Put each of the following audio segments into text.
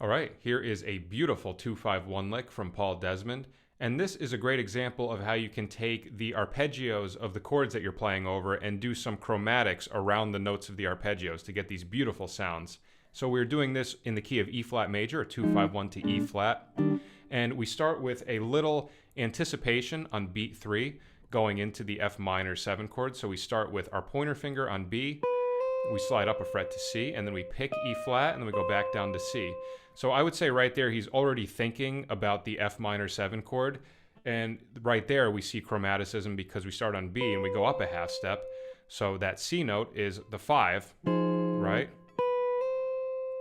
All right, here is a beautiful 2-5-1 lick from Paul Desmond. And this is a great example of how you can take the arpeggios of the chords that you're playing over and do some chromatics around the notes of the arpeggios to get these beautiful sounds. So we're doing this in the key of E flat major, or 2-5-1 to E flat. And we start with a little anticipation on beat 3 going into the F minor 7 chord. So we start with our pointer finger on B, we slide up a fret to C, and then we pick E flat, and then we go back down to C. So I would say right there he's already thinking about the F minor 7 chord, and right there we see chromaticism because we start on B and we go up a half step. So that C note is the 5, right?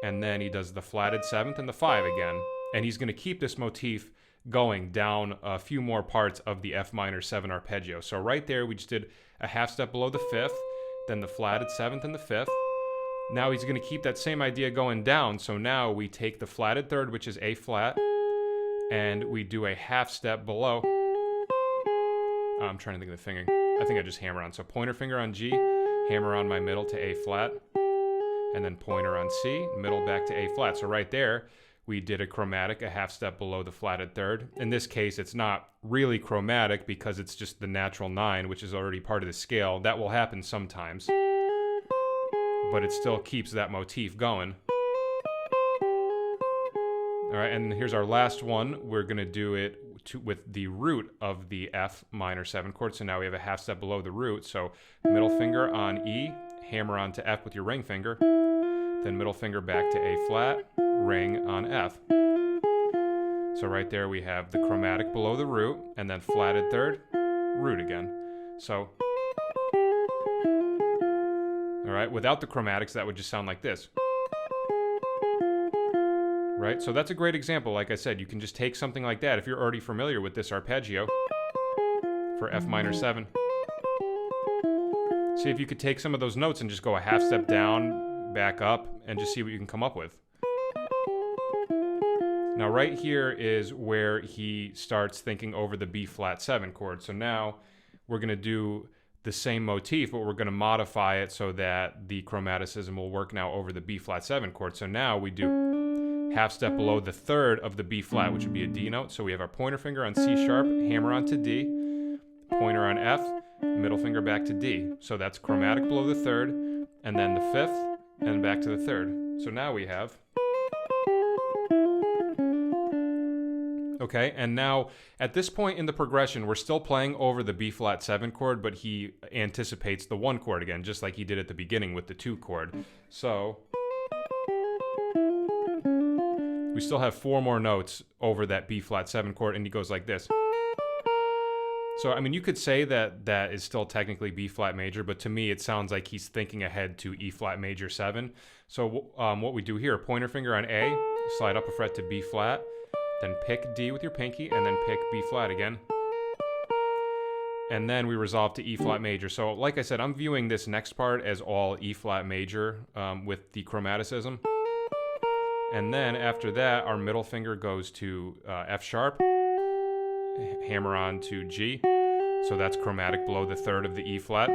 And then he does the flatted 7th and the 5 again. And he's going to keep this motif going down a few more parts of the F minor 7 arpeggio. So right there we just did a half step below the 5th, then the flatted 7th and the 5th. Now he's going to keep that same idea going down. So now we take the flatted 3rd, which is A flat, and we do a half step below. I'm trying to think of the fingering. I think I just hammer on. So pointer finger on G, hammer on my middle to A flat, and then pointer on C, middle back to A flat. So right there, we did a chromatic a half step below the flatted 3rd. In this case, it's not really chromatic because it's just the natural 9, which is already part of the scale. That will happen sometimes, but it still keeps that motif going. All right, and here's our last one. We're going to do it with the root of the F minor 7 chord. So now we have a half step below the root. So middle finger on E, hammer on to F with your ring finger, then middle finger back to A flat, ring on F. So right there we have the chromatic below the root, and then flatted 3rd, root again. So, all right, without the chromatics, that would just sound like this. Right, so that's a great example. Like I said, you can just take something like that if you're already familiar with this arpeggio for F minor 7. See if you could take some of those notes and just go a half step down, back up, and just see what you can come up with. Now right here is where he starts thinking over the B flat 7 chord. So now we're going to do the same motif, but we're going to modify it so that the chromaticism will work now over the B flat 7 chord. So now we do half step below the 3rd of the B flat, which would be a D note. So we have our pointer finger on C sharp, hammer on to D, pointer on F, middle finger back to D. So that's chromatic below the 3rd, and then the 5th, and back to the 3rd. So now we have... Okay, and now at this point in the progression, we're still playing over the B flat 7 chord, but he anticipates the 1 chord again, just like he did at the beginning with the 2 chord. So we still have 4 more notes over that B flat 7 chord, and he goes like this. So, I mean, you could say that that is still technically B flat major, but to me, it sounds like he's thinking ahead to E flat major 7. So what we do here, pointer finger on A, slide up a fret to B flat, then pick D with your pinky, and then pick B flat again. And then we resolve to E flat major. So like I said, I'm viewing this next part as all E flat major with the chromaticism. And then after that, our middle finger goes to F sharp, hammer on to G. So that's chromatic below the 3rd of the E flat.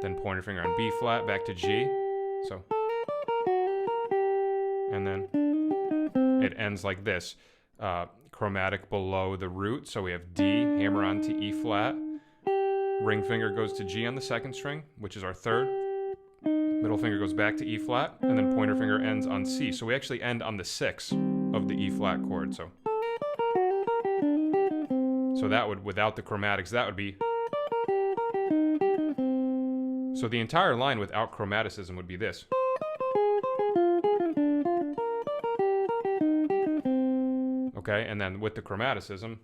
Then pointer finger on B flat, back to G. So, and then it ends like this. Chromatic below the root, so we have D, hammer on to E flat, ring finger goes to G on the 2nd string, which is our 3rd, middle finger goes back to E flat, and then pointer finger ends on C. So we actually end on the 6th of the E flat chord. So that would, without the chromatics, that would be... So the entire line without chromaticism would be this. Okay, and then with the chromaticism,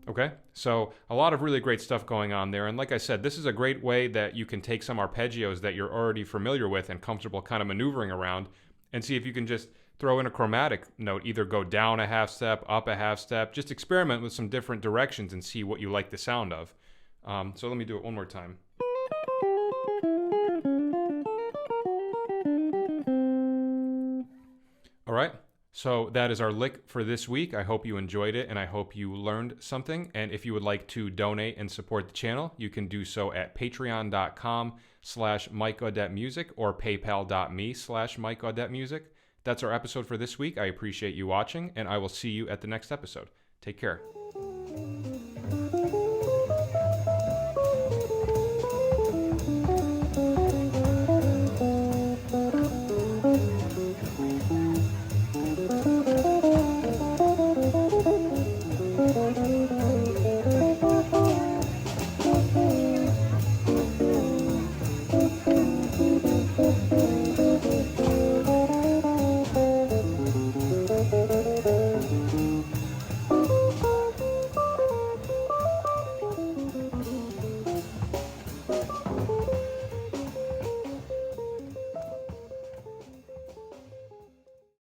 okay, so a lot of really great stuff going on there. And like I said, this is a great way that you can take some arpeggios that you're already familiar with and comfortable kind of maneuvering around and see if you can just throw in a chromatic note, either go down a half step, up a half step, just experiment with some different directions and see what you like the sound of. So let me do it one more time. All right, So that is our lick for this week. I hope you enjoyed it and I hope you learned something. And if you would like to donate and support the channel, you can do so at patreon.com/MikeAudetteMusic or paypal.me/MikeAudetteMusic. That's our episode for this week. I appreciate you watching and I will see you at the next episode. Take care.